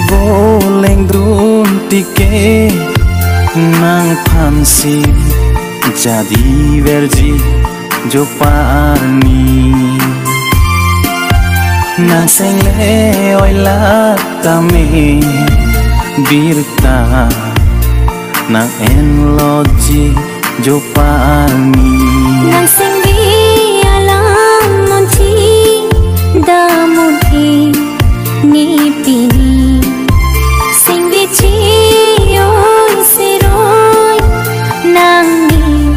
Boleng druntike nang pansi jadi verji jopani nang sengle oila tame birta nang enloji jopani nang sengdi alam monci damuti ni pini Ciyoy seroy nang ni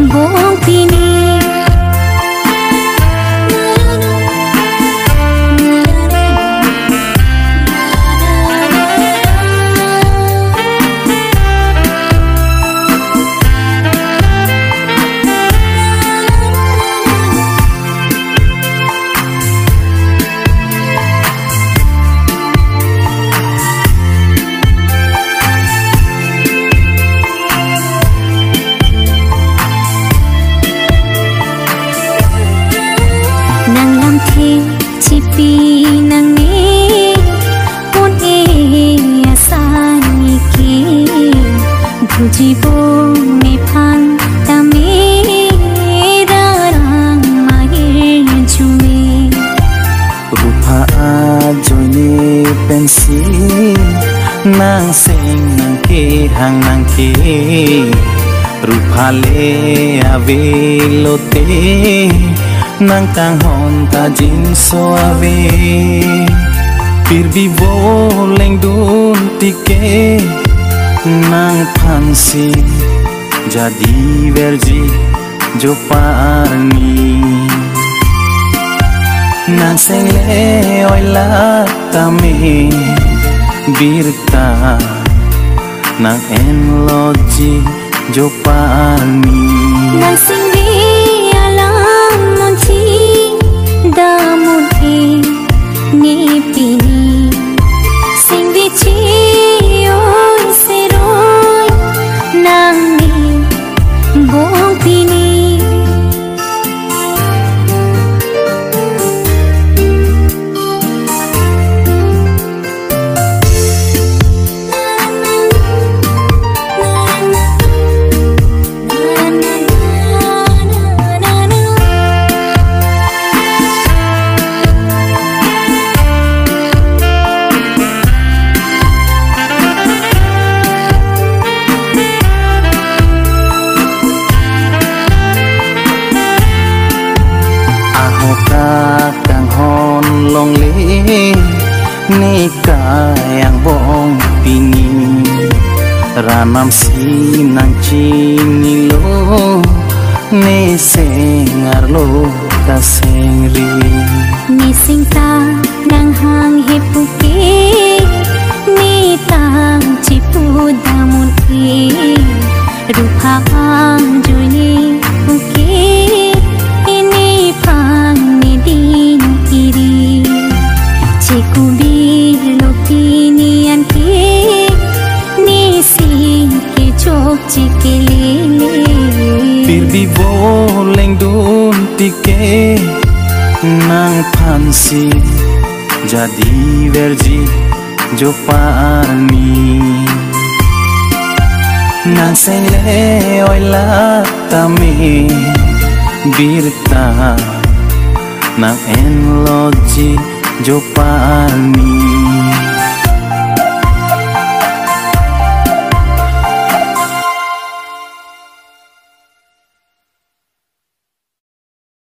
bong pini Jibong nepang tami darang mahir jume rupa ajone pensi nang seng nang ke hang nang ke rupa le ave lote nang kang hon ta jin so ave pir bi boleng dun tike nang pansi jadi verji jopani nang sengle oila tame birta nang enloji jopani nang singdi alam monci damuti ni pini singdi ciyoy seroy nang ni bong pini kang hon long le nikah yang bong pini ranam sinang cini lo ne sengar lo ta sengri ni singta nang hang hepuke ni tang cipu damun e rupa juni puke ini pang ni din kiri cikubi lopinian ke ni sing ke chok cikele pirbi boleng dun tike nang pansi jadi verji jopani nang sengle oila tame birta nang enloji jopani